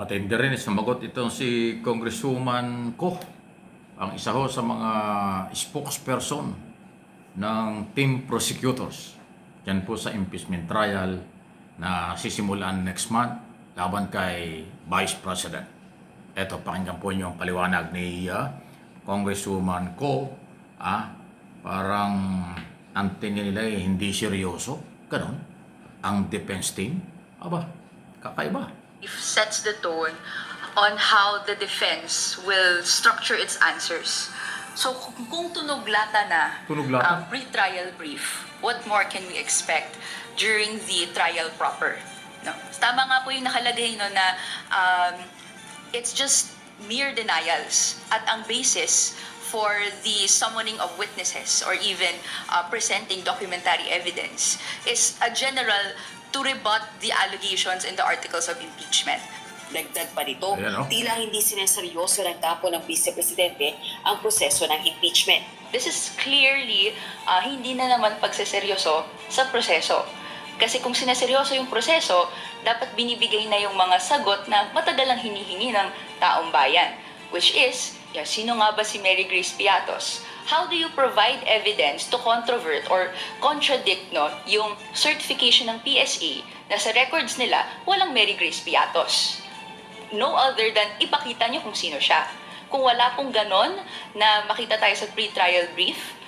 Matindi rin sumagot itong si Congresswoman Ko, ang isa ho sa mga spokesperson ng Team Prosecutors. Yan po sa impeachment trial na sisimulan next month laban kay Vice President. Ito, pakinggan po niyo ang paliwanag ni Congresswoman Ko. Parang ang tingin nila hindi seryoso. Ganon. Ang defense team. Kakaiba. Sets the tone on how the defense will structure its answers. So kung tunog-lata na Tunog-lata? ang pre-trial brief, what more can we expect during the trial proper? No? Tama nga po yung nakalagay no, na it's just mere denials at ang basis for the summoning of witnesses or even presenting documentary evidence is a general to rebut the allegations in the articles of impeachment. Dagdag pa nito, Ayan, tila hindi sineseryoso ng kampo ng Vice Presidente ang proseso ng impeachment. This is clearly hindi na naman pagseseryoso sa proseso. Kasi kung sineseryoso yung proseso, dapat binibigay na yung mga sagot na matagal ang hinihingi ng taong bayan. Which is, sino nga ba si Mary Grace Piatos? How do you provide evidence to controvert or contradict yung certification ng PSA na sa records nila walang Mary Grace Piatos? No other than ipakita nyo kung sino siya. Kung wala pong ganon na makita tayo sa pre-trial brief,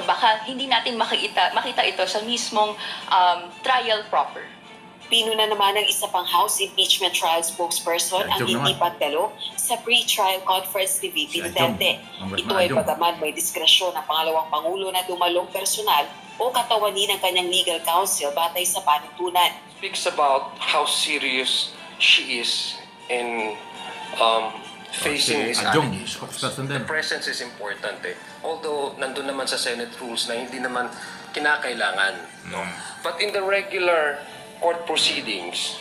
baka hindi natin makita ito sa mismong trial proper. Pinuna naman ng isa pang House Impeachment Trial spokesperson ang hindi pagdalo sa pre-trial conference ni VP Duterte. Ito ay bagaman may diskresyon ng pangalawang Pangulo na dumalong personal o katawanin ng kanyang legal counsel batay sa panuntunan. Speaks about how serious she is in facing this allegations. The presence is important Although nandun naman sa Senate rules na hindi naman kinakailangan. No? But in the regular court proceedings,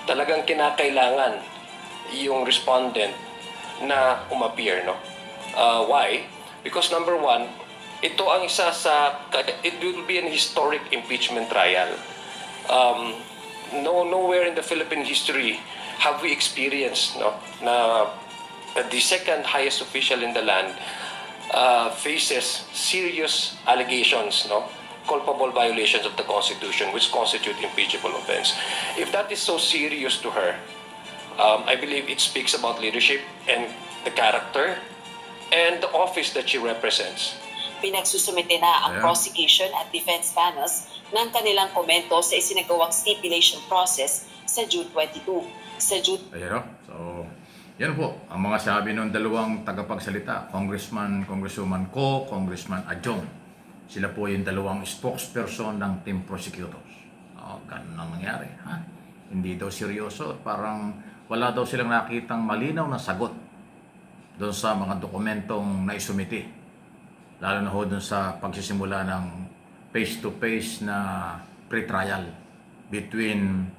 talagang kinakailangan yung respondent na umappear. No? Why? Because number one, it will be an historic impeachment trial. Nowhere in the Philippine history have we experienced na the second highest official in the land faces serious allegations, culpable violations of the Constitution, which constitute impeachable offense. If that is so serious to her, I believe it speaks about leadership and the character and the office that she represents. Pinagsusumite na ang prosecution at defense panels ng kanilang komento sa isinagawang stipulation process sa June 22. So, yan po ang mga sabi ng dalawang tagapagsalita, Congresswoman Ko, Congressman Adjong. Sila po yung dalawang spokesperson ng Team Prosecutors. Ganun ang nangyari. Hindi daw seryoso. Parang wala daw silang nakitang malinaw na sagot doon sa mga dokumentong naisumiti. Lalo na ho doon sa pagsisimula ng face-to-face na pre-trial between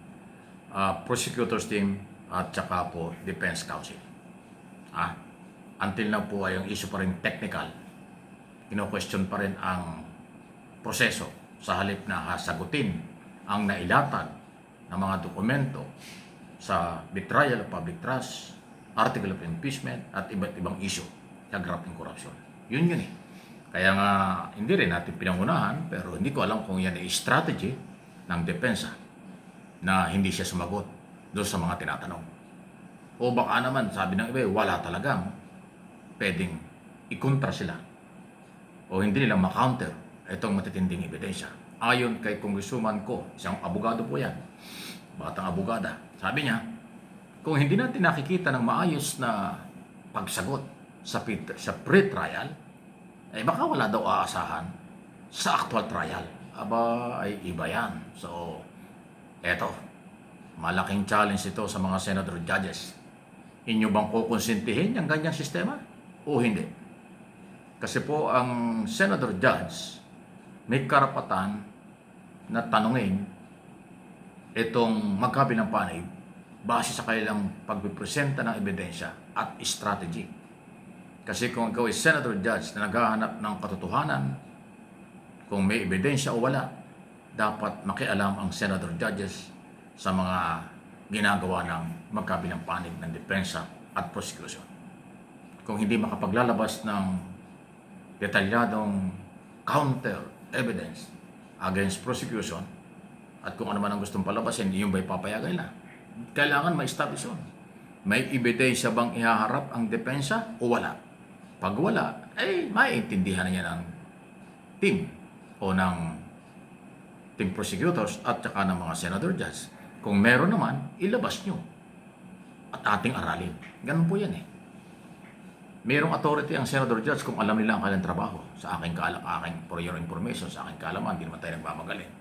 prosecutors team at saka po defense counsel. Until now po ay ang issue pa rin technical. Ino-question pa rin ang proseso sa halip na sagutin ang nailatag ng mga dokumento sa betrayal of public trust, article of impeachment at iba't ibang issue sa grafteng corruption. Yun Kaya nga hindi rin natin pinangunahan pero hindi ko alam kung yan ay strategy ng depensa na hindi siya sumagot doon sa mga tinatanong. O baka naman sabi ng iba wala talagang pwedeng ikontra sila o hindi nila ma-counter itong matitinding ebidensya. Ayon kay Congresswoman Ko, isang abogado po yan, batang abogada, sabi niya, kung hindi natin nakikita ng maayos na pagsagot sa pre-trial, baka wala daw aasahan sa actual trial. Ay iba yan. So, eto, malaking challenge ito sa mga senator judges. Inyo bang kukonsintihin yung ganyang sistema o hindi? Kasi po ang senator judge may karapatan na tanungin itong magkabilang panay base sa kanilang pagpipresenta ng ebidensya at strategy. Kasi kung ikaw ay senator judge na naghahanap ng katotohanan, kung may ebidensya o wala, dapat makialam ang senator judges sa mga ginagawa ng magkabilang panig ng depensa at prosecution. Kung hindi makapaglalabas ng detalyadong counter evidence against prosecution at kung ano man ang gustong palabasin, yung ba'y papayagan na. Kailangan ma-establish yun. May ebidensya bang ihaharap ang depensa o wala? Pag wala, maiintindihan na niya ng team o ng team prosecutors at saka ng mga senador judge. Kung meron naman, ilabas nyo at ating aralin. Ganun po yan eh. Mayroong authority ang senador judge kung alam nila ang kanilang trabaho. Sa aking for your information, sa aking kaalaman, hindi naman tayo nagmamagaling.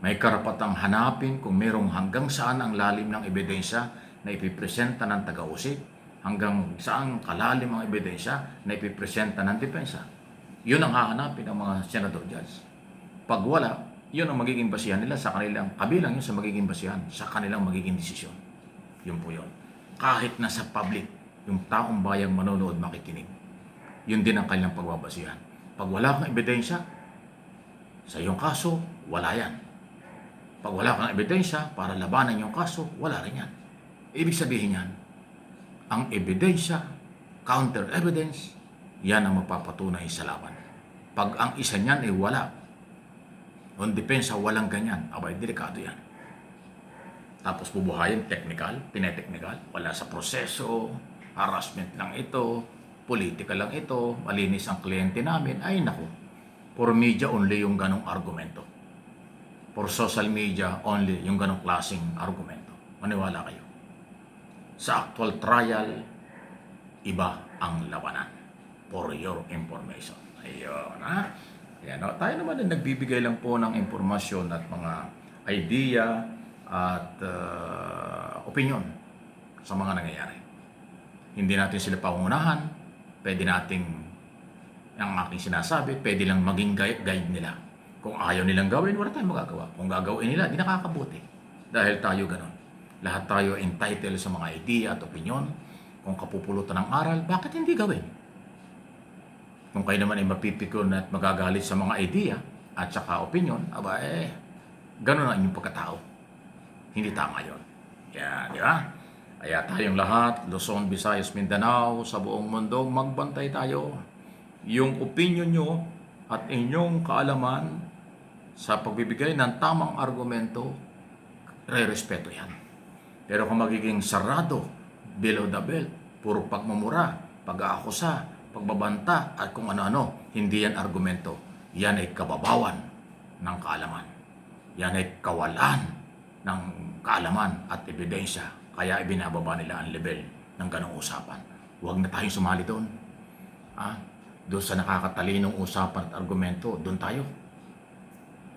May karapatang hanapin kung mayroong hanggang saan ang lalim ng ebidensya na ipipresenta ng taga-usip, hanggang saan kalalim ang ebidensya na ipipresenta ng depensa. Yun ang hahanapin ng mga senador judge. Pag wala, yun ang magiging basihan nila sa kanilang, kabilang yun sa magiging basihan sa kanilang magiging desisyon. Yun po yun. Kahit nasa public, yung taong bayang manonood makikinig, yun din ang kanilang pagbabasihan. Pag wala kang ebidensya, sa iyong kaso, wala yan. Pag wala kang ebidensya para labanan yung kaso, wala rin yan. Ibig sabihin yan, ang ebidensya, counter evidence, yan ang magpapatunay sa laban. Pag ang isa niyan ay wala, on depensa walang ganyan, abay, delikado yan. Tapos bubuhayin, technical, tineteknikal, wala sa proseso, harassment lang ito, politika lang ito, malinis ang kliyente namin, ay naku, for media only yung ganong argumento. For social media only yung ganong klaseng argumento. Maniwala kayo. Sa actual trial, iba ang labanan. For your information. Ayun, ha? Yan, no? Tayo naman ay nagbibigay lang po ng impormasyon at mga idea at opinion sa mga nangyayari. Hindi natin sila pangunahan, pwede nating, ang aking sinasabi, pwede lang maging guide nila. Kung ayaw nilang gawin, wala tayong magagawa. Kung gagawin nila, di nakakabuti. Dahil tayo ganun. Lahat tayo entitled sa mga idea at opinion. Kung kapupulutan ng aral, bakit hindi gawin? Kung kayo naman ay mapipikon at magagalit sa mga idea at saka opinion, ganun ang inyong pagkatao. Hindi tama yun. Kaya, di ba? Kaya tayong lahat, Luzon, Visayas, Mindanao, sa buong mundo, magbantay tayo. Yung opinion nyo at inyong kaalaman sa pagbibigay ng tamang argumento, re-respeto yan. Pero kung magiging sarado, below the belt, puro pagmumura, pag-aakusa, pagbabanta, at kung ano-ano, hindi yan argumento. Yan ay kababawan ng kaalaman. Yan ay kawalan ng kaalaman at ebidensya. Kaya ibinababa nila ang level ng ganong usapan. Huwag na tayong sumali doon. Doon sa nakakatalinong usapan at argumento, doon tayo.